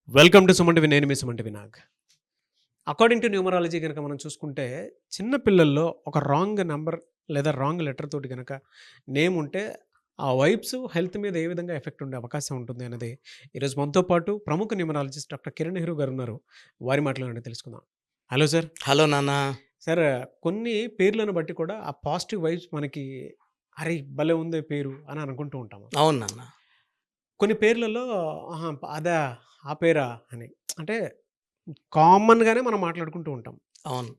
Welcome to సుమంటివి. నేను మీ సుమంటి వినాగ్. అకార్డింగ్ టు న్యూమరాలజీ కనుక మనం చూసుకుంటే, చిన్న పిల్లల్లో ఒక రాంగ్ నంబర్ లేదా రాంగ్ లెటర్ తోటి గనక నేమ్ ఉంటే, ఆ వైబ్స్ హెల్త్ మీద ఏ విధంగా ఎఫెక్ట్ ఉండే అవకాశం ఉంటుంది అనేది ఈరోజు మనతో పాటు ప్రముఖ న్యూమరాలజిస్ట్ డాక్టర్ కిరణ్ నెహ్రూ గారు ఉన్నారు. వారి మాటలోనే తెలుసుకుందాం. Hello sir. హలో నాన్న. సార్, కొన్ని పేర్లను బట్టి కూడా ఆ పాజిటివ్ వైబ్స్ మనకి అరే! భలే ఉందే పేరు అని అనుకుంటూ ఉంటాము. అవును నాన్న. కొన్ని పేర్లలో ఆహా! అదా! ఆ పేరా అని. అంటే కామన్‌గానే మనం మాట్లాడుకుంటూ ఉంటాం. అవును.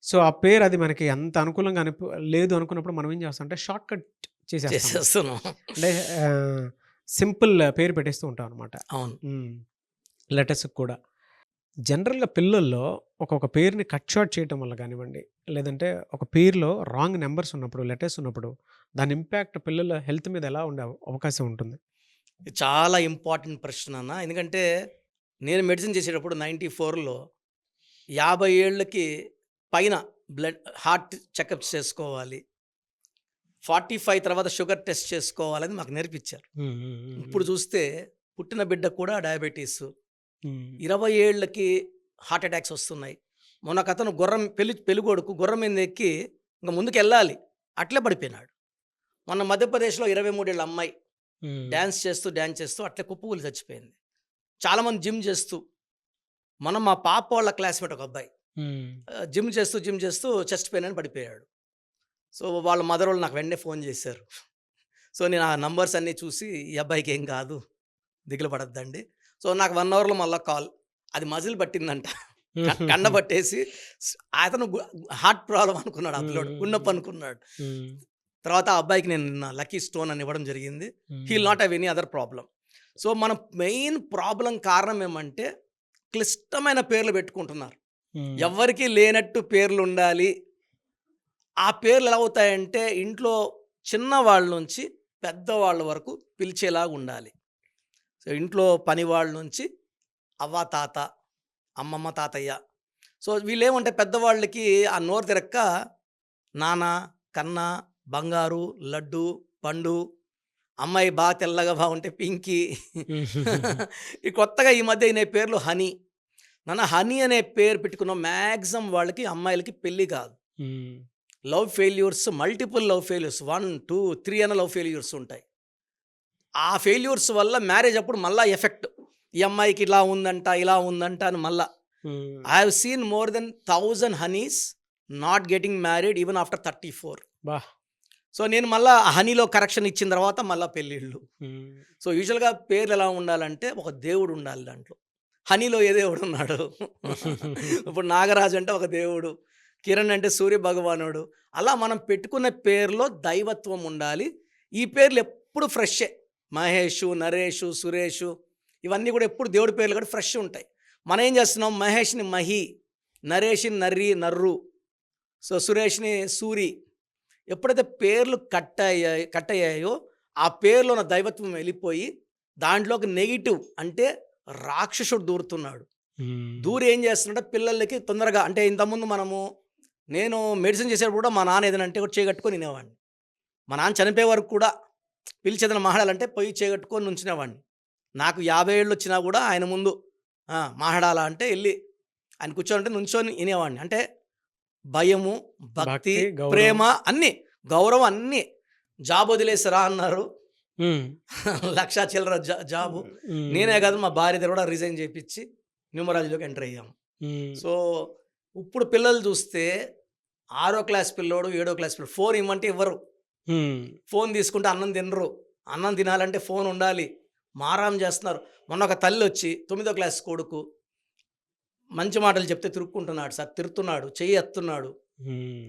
సో, ఆ పేరు అది మనకి అంత అనుకూలంగా లేదు అనుకున్నప్పుడు మనం ఏం చేస్తాం అంటే షార్ట్ కట్ చేసేస్తాం. చేసేస్తున్నాం. అంటే సింపుల్ పేరు పెట్టేస్తూ ఉంటాం అనమాట. అవును. లెటర్స్‌కి కూడా. జనరల్‌గా పిల్లల్లో ఒక్కొక్క పేరుని కట్ షార్ట్ చేయటం వల్ల కానివ్వండి, లేదంటే ఒక పేరులో రాంగ్ నంబర్స్ ఉన్నప్పుడు, లెటర్స్ ఉన్నప్పుడు దాని ఇంపాక్ట్ పిల్లల హెల్త్ మీద ఎలా ఉండే అవకాశం ఉంటుంది? ఇది చాలా ఇంపార్టెంట్ ప్రశ్న నాన్న. ఎందుకంటే నేను మెడిసిన్ చేసేటప్పుడు 94లో 50 ఏళ్ళకి పైన హార్ట్ చెకప్స్ చేసుకోవాలి. 45 తర్వాత షుగర్ టెస్ట్ చేసుకోవాలని మాకు నేర్పించారు. ఇప్పుడు చూస్తే పుట్టిన బిడ్డకు కూడా డయాబెటీస్, 20 ఏళ్ళకి హార్ట్ అటాక్స్ వస్తున్నాయి. మొన్న ఒకతను పెళ్ళికొడుకు గుర్రం మీద ఎక్కి ఇంక ముందుకెళ్ళాలి, అట్లే పడిపోయినాడు. మొన్న మధ్యప్రదేశ్‌లో 23 ఏళ్ళ అమ్మాయి డాన్స్ చేస్తూ అట్లే కుప్పకూలి చచ్చిపోయింది. చాలామంది జిమ్ చేస్తూ, మా పాప వాళ్ళ క్లాస్‌మేట్ ఒక అబ్బాయి జిమ్ చేస్తూ చెస్ట్ పెయిన్ అని పడిపోయాడు. సో, వాళ్ళ మదర్ వాళ్ళు నాకు వెంటనే ఫోన్ చేశారు. సో, నేను ఆ నంబర్స్ అన్నీ చూసి ఈ అబ్బాయికి ఏం కాదు, దిగులు పడొద్దండి. సో, నాకు 1 అవర్‌లో మళ్ళా కాల్. అది మజిల్ పట్టిందంట. కండ పట్టేసి అతను హార్ట్ ప్రాబ్లమ్ అనుకున్నాడు. ఆ పిల్లోడు గుండె నొప్పి అనుకున్నాడు. తర్వాత ఆ అబ్బాయికి నేను నిన్న లక్కీ స్టోన్ అని ఇవ్వడం జరిగింది. He will not have any other problem. So, మనం మెయిన్ ప్రాబ్లం కారణం ఏమంటే క్లిష్టమైన పేర్లు పెట్టుకుంటున్నారు. ఎవ్వరికీ లేనట్టు పేర్లు ఉండాలి. ఆ పేర్లు ఎలా అవుతాయంటే ఇంట్లో చిన్నవాళ్ళ నుంచి పెద్దవాళ్ళ వరకు పిలిచేలాగా ఉండాలి. సో, ఇంట్లో పనివాళ్ళ నుంచి అవ్వ, తాత, అమ్మమ్మ, తాతయ్య. సో, వీళ్ళేమంటే పెద్దవాళ్ళకి ఆ నోరు తిరక్క నాన్న, కన్న, బంగారు, లడ్డు, పండు, అమ్మాయి బాగా తెల్లగా బాగుంటే పింకీ. ఈ కొత్తగా ఈ మధ్య అయిన పేర్లు హనీ. హనీ అనే పేరు పెట్టుకున్న మ్యాక్సిమం వాళ్ళకి అమ్మాయిలకి పెళ్ళి కాదు. Love failures, multiple love failures, 1, 2, 3 అన్న లవ్ ఫెయిల్యూర్స్ ఉంటాయి. ఆ ఫెయిల్యూర్స్ వల్ల మ్యారేజ్ అప్పుడు మళ్ళా ఎఫెక్ట్. ఈ అమ్మాయికి ఇలా ఉందంట అని మళ్ళా. I have seen more than 1000 Honey's not getting married even after 34. So, నేను మళ్ళా హనీలో కరెక్షన్ ఇచ్చిన తర్వాత మళ్ళా పెళ్ళిళ్ళు. సో, యూజువల్గా పేర్లు ఎలా ఉండాలంటే ఒక దేవుడు ఉండాలి దాంట్లో. హనీలో ఏ దేవుడు ఉన్నాడు? ఇప్పుడు నాగరాజు అంటే ఒక దేవుడు, కిరణ్ అంటే సూర్య భగవానుడు. అలా మనం పెట్టుకున్న పేరులో దైవత్వం ఉండాలి. ఈ పేర్లు ఎప్పుడు ఫ్రెషే. మహేషు, నరేషు, సురేషు ఇవన్నీ కూడా ఎప్పుడు దేవుడి పేర్లు కూడా ఫ్రెష్ ఉంటాయి. మనం ఏం చేస్తున్నాం, మహేష్ని మహి, నరేష్ని నర్రి, నర్రు, సో సురేష్ని సూరి. ఎప్పుడైతే పేర్లు కట్ అయ్యాయో ఆ పేర్లో ఉన్న దైవత్వం వెళ్ళిపోయి దాంట్లోకి నెగిటివ్ అంటే రాక్షసుడు దూరుతున్నాడు. దూరి ఏం చేస్తున్నాడంటే పిల్లలకి తొందరగా, అంటే ఇంతకుముందు నేను మెడిసిన్ చేసేటప్పుడు కూడా మా నాన్న ఏదైనా కూడా చేయగట్టుకొని వినేవాడిని. మా నాన్న చనిపోయే వరకు కూడా పిలిచేదైనా మాట్లాడాలంటే పోయి చేయగట్టుకొని నుంచునేవాడిని. నాకు 50 ఏళ్ళు వచ్చినా కూడా ఆయన ముందు మాట్లాడాలా అంటే వెళ్ళి ఆయన కూర్చోనంటే నుంచొని వినేవాడిని. అంటే భయము, భక్తి, ప్రేమ అన్నీ, గౌరవం అన్నీ. జాబ్ వదిలేసిరా అన్నారు. 1,00,000 చిల్లర జాబు. నేనే కాదు మా భార్య దగ్గర కూడా రిజైన్ చేయించి న్యూమరాలజీలోకి ఎంటర్ అయ్యాము. సో, ఇప్పుడు పిల్లలు చూస్తే 6వ క్లాస్ పిల్లోడు, 7వ క్లాస్ పిల్లోడు ఫోన్ ఇవ్వమంటే ఇవ్వరు. ఫోన్ తీసుకుంటే అన్నం తినరు. అన్నం తినాలంటే ఫోన్ ఉండాలి. మారాం చేస్తున్నారు. మొన్న ఒక తల్లి వచ్చి 9వ క్లాస్ కొడుకు మంచి మాటలు చెప్తే తిరుక్కుంటున్నాడు సార్, తిరుతున్నాడు, చెయ్యి ఎత్తున్నాడు.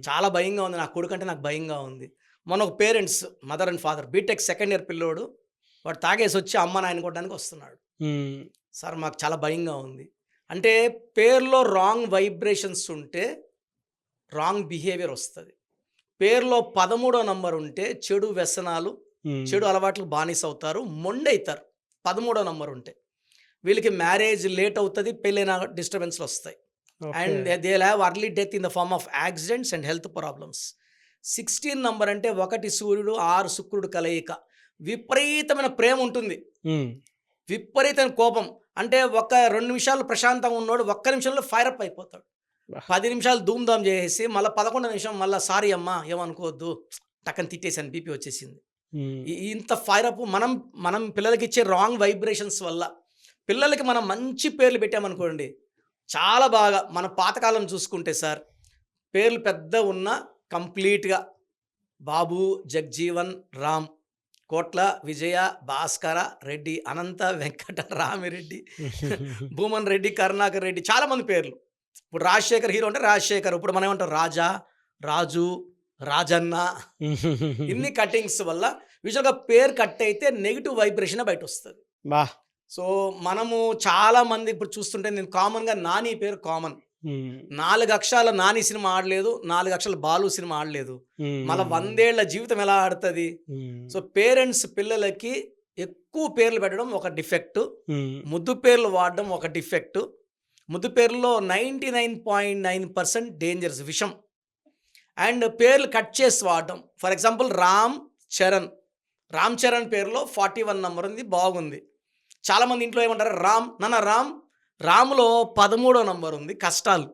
చాలా భయంగా ఉంది. నా కొడుకు అంటే నాకు భయంగా ఉంది. మొన్న ఒక parents, mother and father, BTech second year పిల్లోడు, వాడు తాగేసి వచ్చి అమ్మ నాయన కొట్టడానికి వస్తున్నాడు. సార్ మాకు చాలా భయంగా ఉంది. అంటే పేరులో రాంగ్ వైబ్రేషన్స్ ఉంటే రాంగ్ బిహేవియర్ వస్తుంది. పేరులో 13వ నంబర్ ఉంటే చెడు వ్యసనాలు, చెడు అలవాట్లు బానిస అవుతారు, మొండైతారు. 13వ నంబర్ ఉంటే వీళ్ళకి మ్యారేజ్ లేట్ అవుతుంది, పెళ్ళైన డిస్టర్బెన్స్లు వస్తాయి. And they have early death in the form of accidents and health problems. 16 number అంటే 1 సూర్యుడు 6 శుక్రుడు కలయిక, విపరీతమైన ప్రేమ ఉంటుంది. విపరీతమైన కోపం. అంటే ఒక 2 నిమిషాలు ప్రశాంతంగా ఉన్నోడు ఒక్క నిమిషంలో ఫైర్ అప్ అయిపోతాడు. వాహ్! 10 నిమిషాలు ధూమ్‌ధామ్ చేసేసి మళ్ళా 11 నిమిషం మళ్ళా సారీ అమ్మా ఏమనుకోవద్దు టక్కన తిట్టేసాను బీపీ వచ్చేసింది. హ్మ్. ఇంత ఫైర్ అప్ మనం పిల్లలకి ఇచ్చే రాంగ్ వైబ్రేషన్స్ వల్ల పిల్లలకి మనం మంచి పేర్లు పెట్టామనుకోండి చాలా బాగా మన పాతకాలం చూసుకుంటే సార్ పేర్లు పెద్ద ఉన్న కంప్లీట్‌గా బాబు, జగ్జీవన్, రామ్, కోట్ల, విజయ, భాస్కర, రెడ్డి, అనంత, వెంకట, రామిరెడ్డి, భూమన్ రెడ్డి, కరుణాకర్ రెడ్డి చాలా మంది పేర్లు. ఇప్పుడు రాజశేఖర్ హీరో అంటే రాజశేఖర్. ఇప్పుడు మనం ఏమంటాం రాజా, రాజు, రాజన్న ఇన్ని కట్టింగ్స్ వల్ల యూజువల్‌గా పేరు కట్ అయితే నెగెటివ్ వైబ్రేషన్ బయటొస్తది. వాహ్! సో, మనము చాలా మంది ఇప్పుడు చూస్తుంటే నేను కామన్‌గా నాని పేరు కామన్. హ్మ్. 4 అక్షరాల 'నాని' సినిమా ఆడలేదు. 4 అక్షరాల 'బాలు' సినిమా ఆడలేదు. హ్మ్. మళ్ళా 100 ఏళ్ల జీవితం ఎలా ఆడతది? హ్మ్. సో, పేరెంట్స్ పిల్లలకి ఎక్కువ పేర్లు పెట్టడం ఒక డిఫెక్టు. హ్మ్. ముద్దు పేర్లు వాడడం ఒక డిఫెక్టు. ముద్దు పేర్లలో 99.9% డేంజరస్ విషం. అండ్ పేర్లు కట్ చేసి వాడడం. For example Ram Charan. రామ్ చరణ్ పేరులో 41 నంబర్ ఉంది బాగుంది. చాలామంది ఇంట్లో ఏమంటారు రామ్‌లో 13 నంబర్ ఉంది కష్టాలు.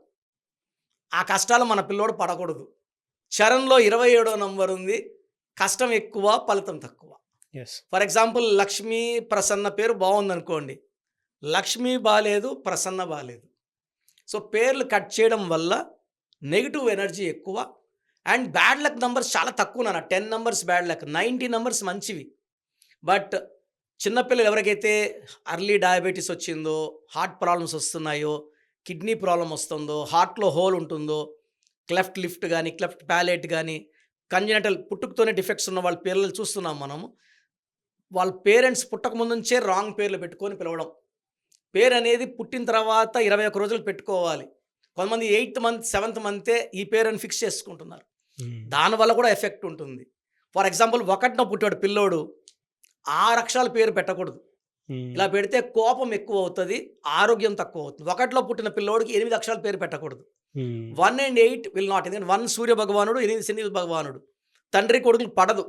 ఆ కష్టాలు మన పిల్లోడు పడకూడదు. చరణ్‌లో 27 నంబర్ ఉంది కష్టం ఎక్కువ ఫలితం తక్కువ. Yes. For example Lakshmi Prasanna పేరు బాగుందనుకోండి. లక్ష్మి బాలేదు, ప్రసన్న బాలేదు. సో, పేర్లు కట్ చేయడం వల్ల నెగెటివ్ ఎనర్జీ ఎక్కువ. అండ్ బ్యాడ్ లక్ నంబర్స్ చాలా తక్కువ నాన్న. 10 నంబర్స్ బ్యాడ్ లక్, 90 నంబర్స్ మంచివి. బట్ చిన్నపిల్లలు ఎవరికైతే అర్లీ డయాబెటీస్ వచ్చిందో, హార్ట్ ప్రాబ్లమ్స్ వస్తున్నాయో, కిడ్నీ ప్రాబ్లమ్ వస్తుందో, హార్ట్‌లో హోల్ ఉంటుందో, క్లెఫ్ట్ లిఫ్ట్ గానీ, క్లెఫ్ట్ ప్యాలెట్ గానీ, కంజెనిటల్ పుట్టుకతోనే డిఫెక్ట్స్ ఉన్న వాళ్ళ పిల్లలు చూస్తున్నాం మనము. వాళ్ళ పేరెంట్స్ పుట్టకముందు నుంచే రాంగ్ పేర్లు పెట్టుకొని పిలవడం. పేరనేది పుట్టిన తర్వాత 21 రోజులు పెట్టుకోవాలి. కొంతమంది 8థ్ మంత్, 7థ్ మంతే ఈ పేరని ఫిక్స్ చేసుకుంటున్నారు. హ్మ్. దానివల్ల కూడా ఎఫెక్ట్ ఉంటుంది. ఫర్ ఎగ్జాంపుల్ 1న పుట్టాడు పిల్లోడు, 6 అక్షరాల పేరు పెట్టకూడదు. హ్మ్. ఇలా పెడితే కోపం ఎక్కువ అవుతుంది, ఆరోగ్యం తక్కువ అవుతుంది. 1లో పుట్టిన పిల్లోడికి 8 అక్షరాల పేరు పెట్టకూడదు. హ్మ్. 1 అండ్ 8 విల్ నాట్. ఎందుకంటే 1 సూర్య భగవానుడు, 8 శని భగవానుడు. తండ్రి కొడుకులు పడదు.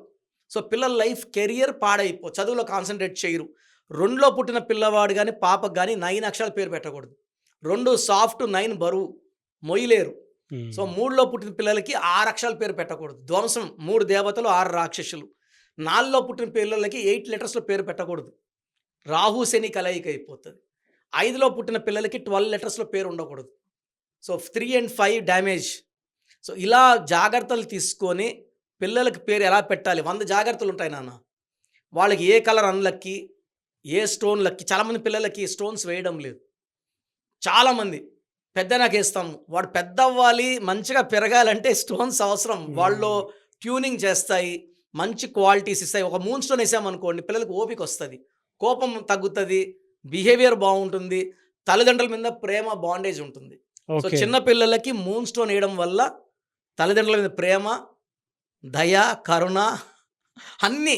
సో, పిల్లల లైఫ్ కెరియర్ చదువులో కాన్సంట్రేట్ చేయరు. 2లో పుట్టిన పిల్లవాడు గానీ, పాపకు గానీ 9 అక్షరాల పేరు పెట్టకూడదు. 2 సాఫ్ట్, 9 బరువు, మొయ్యలేరు. హ్మ్. సో, 3లో పుట్టిన పిల్లలకి 6 అక్షరాల పేరు పెట్టకూడదు. ధ్వంసం 3 దేవతలు, 6 రాక్షసులు. 4లో పుట్టిన పిల్లలకి 8 లెటర్స్‌లో పేరు పెట్టకూడదు. రాహు, శని కలయిక అయిపోతది. 5లో పుట్టిన పిల్లలకి 12 లెటర్స్‌లో పేరు ఉండకూడదు. So, 3 and 5 damage. సో, ఇలా జాగ్రత్తలు తీసుకొని పిల్లలకి పేరు ఎలా పెట్టాలి? 100 జాగ్రత్తలు ఉంటాయి నాన్న. వాళ్ళకి ఏ కలర్ అన్‌లక్కీ, ఏ స్టోన్ లక్కీ. చాలామంది పిల్లలకి స్టోన్స్ వేయడం లేదు. చాలామంది పెద్దయినాకేస్తాము. వాడు పెద్దవ్వాలి, మంచిగా పెరగాలంటే స్టోన్స్ అవసరం. వాళ్ళలో ట్యూనింగ్ చేస్తాయి, మంచి క్వాలిటీస్ ఇస్తాయి. ఒక మూన్ స్టోన్ ఏసామనుకోండి పిల్లలకి ఓపికొస్తది, కోపం తగ్గుతది, బిహేవియర్ బావుంటుంది, తల్లిదండ్రుల మీద ప్రేమ బాండేజ్ ఉంటుంది. So, okay. చిన్న పిల్లలకి మూన్ స్టోన్ ఏయడం వల్ల తల్లిదండ్రుల మీద ప్రేమ, దయ, కరుణ అన్నీ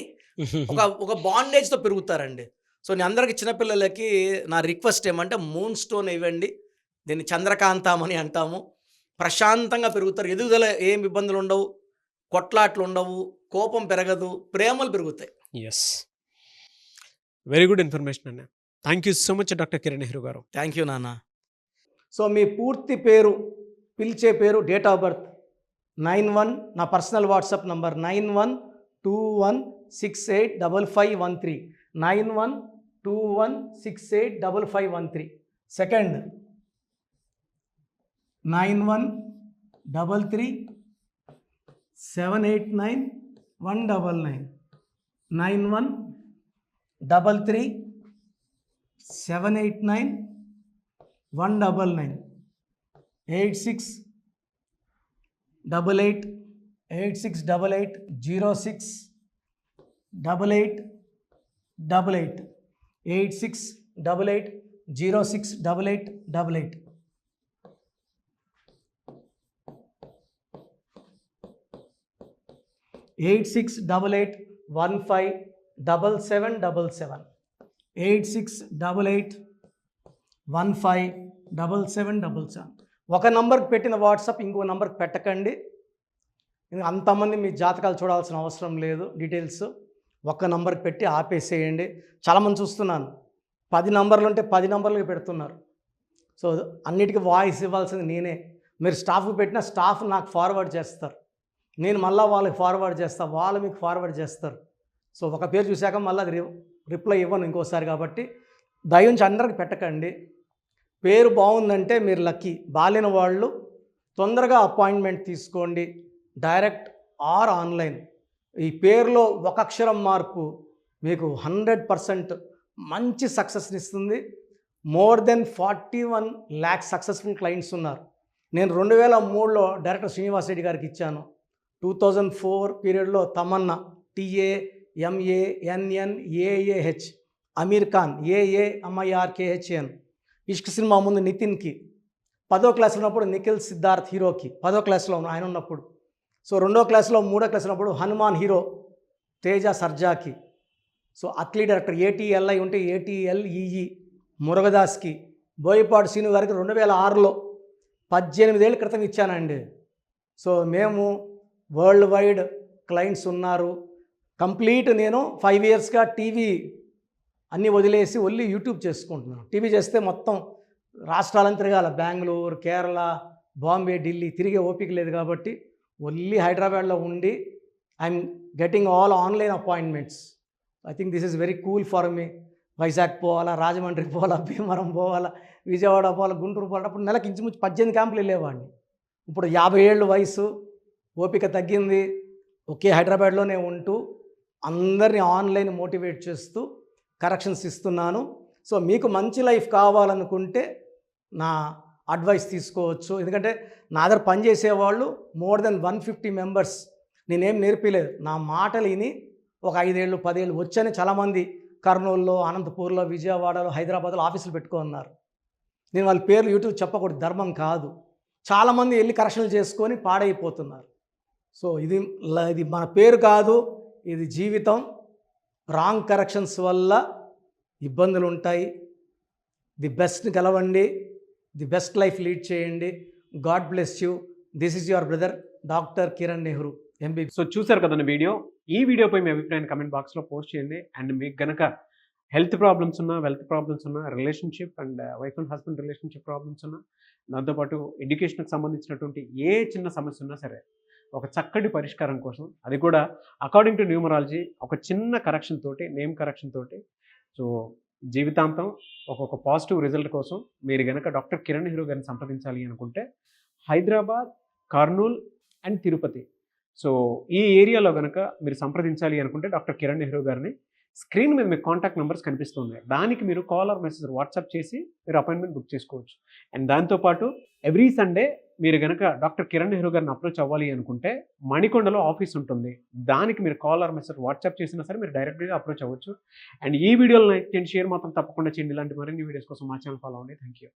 ఒక బాండేజ్‌తో పెరుగుతారండి. సో, నేను అందరికి చిన్న పిల్లలకి నా రిక్వెస్ట్ ఏమంటే మూన్ స్టోన్ ఇవ్వండి. దీన్ని చంద్రకాంతం అని అంటాము. ప్రశాంతంగా పెరుగుతారు. ఎదుగుదల ఏం ఇబ్బందులుండవు, కొట్లాట్లుండవు, కోపం పెరగదు, ప్రేమలు పెరుగుతాయి. యెస్. వెరీ గుడ్ ఇన్ఫర్మేషన్ అన్న. Thank you so much doctor Kiran Nehru గారు. థ్యాంక్ యూ నాన్న. సో, మీ పూర్తి పేరు, పిలిచే పేరు, డేట్ ఆఫ్ బర్త్ 91 నా పర్సనల్ వాట్సాప్ నంబర్ 9121685513 9121685513. సెకండ్ 9133789199 9133789199 8688 8688 0688 8688 068888. 8688157777 8688157777. ఒక నంబర్కి పెట్టిన వాట్సాప్ ఇంకో నంబర్కి పెట్టకండి. అంతమంది మీ జాతకాలు చూడాల్సిన అవసరం లేదు. డీటెయిల్స్ ఒక్క నంబర్కి పెట్టి ఆపేసేయండి. చాలామంది చూస్తున్నాను, 10 నంబర్లు ఉంటే 10 నంబర్లకి పెడుతున్నారు. సో అన్నిటికీ వాయిస్ ఇవ్వాల్సింది నేనే. మీరు స్టాఫ్‌కి పెట్టిన స్టాఫ్ నాకు ఫార్వర్డ్ చేస్తారు. నేను మళ్ళా వాళ్ళకి ఫార్వర్డ్ చేస్తా. వాళ్ళు మీకు ఫార్వర్డ్ చేస్తారు. సో ఒక పేరు చూసాక మళ్ళీ అది రిప్లై ఇవ్వను ఇంకోసారి. కాబట్టి దయించి అందరికి పెట్టకండి. పేరు బాగుందంటే మీరు లక్కీ. బాలేని వాళ్ళు తొందరగా అపాయింట్మెంట్ తీసుకోండి. Direct or online. ఈ పేరులో ఒక అక్షరం మార్పు మీకు 100% మంచి సక్సెస్ని ఇస్తుంది. More than 41 lakhs successful clients ఉన్నారు. నేను 2003లో డైరెక్టర్ శ్రీనివాస్ రెడ్డి గారికి ఇచ్చాను. 2004 పీరియడ్లో తమన్నా TAMANNAAH, అమీర్ ఖాన్ AAMIRKHN, ఇష్క్ సినిమా ముందు నితిన్కి, 10వ క్లాస్లో ఉన్నప్పుడు నిఖిల్ సిద్ధార్థ్ హీరోకి, 10వ క్లాస్లో ఆయన ఉన్నప్పుడు. సో 2వ క్లాస్లో 3వ క్లాస్ ఉన్నప్పుడు హనుమాన్ హీరో తేజ సర్జాకి. సో అట్లీ డైరెక్టర్ ATLI ఉంటే ATLEE మురుగదాస్కి, బోయపాటి శ్రీను గారికి 2006లో 18 ఏళ్ళ క్రితం ఇచ్చానండి. సో మేము వరల్డ్ వైడ్ క్లయింట్స్ ఉన్నారు. కంప్లీట్ నేను 5 ఇయర్స్గా టీవీ అన్నీ వదిలేసి ఓన్లీ యూట్యూబ్ చేసుకుంటున్నాను. టీవీ చేస్తే మొత్తం రాష్ట్రాలను తిరగాల. బెంగళూరు, కేరళ, బాంబే, ఢిల్లీ తిరిగే ఓపిక లేదు. కాబట్టి ఓన్లీ హైదరాబాద్లో ఉండి I'm getting all online appointments. I think this is very cool for me. Vizag పోవాలా, రాజమండ్రి పోవాలా, భీమవరం పోవాలా, విజయవాడ పోవాలా, గుంటూరు పోవాలా. అప్పుడు నెలకు ఇంచుమించు 18 క్యాంపులు వెళ్ళేవాడిని. ఇప్పుడు 50 ఏళ్ళు వయసు, ఓపిక తగ్గింది. ఒకే హైదరాబాద్లోనే ఉంటూ అందరినీ ఆన్లైన్ మోటివేట్ చేస్తూ కరెక్షన్స్ ఇస్తున్నాను. సో మీకు మంచి లైఫ్ కావాలనుకుంటే నా అడ్వైస్ తీసుకోవచ్చు. ఎందుకంటే నా దగ్గర పనిచేసేవాళ్ళు మోర్ దెన్ 150 మెంబర్స్. నేనేం నేర్పిలేదు. నా మాటలు విని ఒక 5 ఏళ్ళు 10 ఏళ్ళు వచ్చని చాలామంది కర్నూలులో, అనంతపూర్లో, విజయవాడలో, హైదరాబాద్లో ఆఫీసులు పెట్టుకున్నారు. నేను వాళ్ళ పేర్లు యూట్యూబ్ చెప్పకూడదు, ధర్మం కాదు. చాలామంది వెళ్ళి కరెక్షన్లు చేసుకొని పాడైపోతున్నారు. సో ఇది మన పేరు కాదు, ఇది జీవితం. రాంగ్ కరెక్షన్స్ వల్ల ఇబ్బందులు ఉంటాయి. ది బెస్ట్ గెలవండి, ది బెస్ట్ లైఫ్ లీడ్ చేయండి. God bless you. This is your brother doctor Kiran Nehru MB. So చూసారు కదండి వీడియో. ఈ వీడియోపై మీ అభిప్రాయాన్ని కమెంట్ బాక్స్లో పోస్ట్ చేయండి. అండ్ మీకు గనక హెల్త్ ప్రాబ్లమ్స్ ఉన్నా, వెల్త్ ప్రాబ్లమ్స్ ఉన్నా, relationship and wife and husband relationship problems ఉన్నా, దాంతోపాటు ఎడ్యుకేషన్కి సంబంధించినటువంటి ఏ చిన్న సమస్య ఉన్నా సరే ఒక చక్కటి పరిష్కారం కోసం, అది కూడా అకార్డింగ్ టు న్యూమరాలజీ ఒక చిన్న కరెక్షన్ తోటి, నేమ్ కరెక్షన్ తోటి, సో జీవితాంతం ఒక్కొక్క పాజిటివ్ రిజల్ట్ కోసం మీరు కనుక డాక్టర్ కిరణ్ నెహ్రూ గారిని సంప్రదించాలి అనుకుంటే హైదరాబాద్, కర్నూల్ అండ్ తిరుపతి, సో ఈ ఏరియాలో కనుక మీరు సంప్రదించాలి అనుకుంటే డాక్టర్ కిరణ్ నెహ్రూ గారిని స్క్రీన్ మీద మీకు కాంటాక్ట్ నెంబర్స్ కనిపిస్తున్నాయి. దానికి మీరు కాల్ ఆర్ మెసేజ్ వాట్సాప్ చేసి మీరు అపాయింట్మెంట్ బుక్ చేసుకోవచ్చు. అండ్ దాంతోపాటు ఎవ్రీ సండే మీరు కనుక డాక్టర్ కిరణ్ నెహ్రూ గారిని అప్రోచ్ అవ్వాలి అనుకుంటే మణికొండలో ఆఫీస్ ఉంటుంది. దానికి మీరు కాల్ ఆర్ మెసేజ్ వాట్సాప్ చేసినా సరే మీరు డైరెక్ట్గా అప్రోచ్ అవ్వచ్చు. అండ్ ఈ వీడియోలో లైక్ చేయండి, షేర్ మాత్రం తప్పకుండా చేయండి. ఇలాంటి మరిన్ని వీడియోస్ కోసం మా ఛానల్ ఫాలో అవ్వండి. Thank you.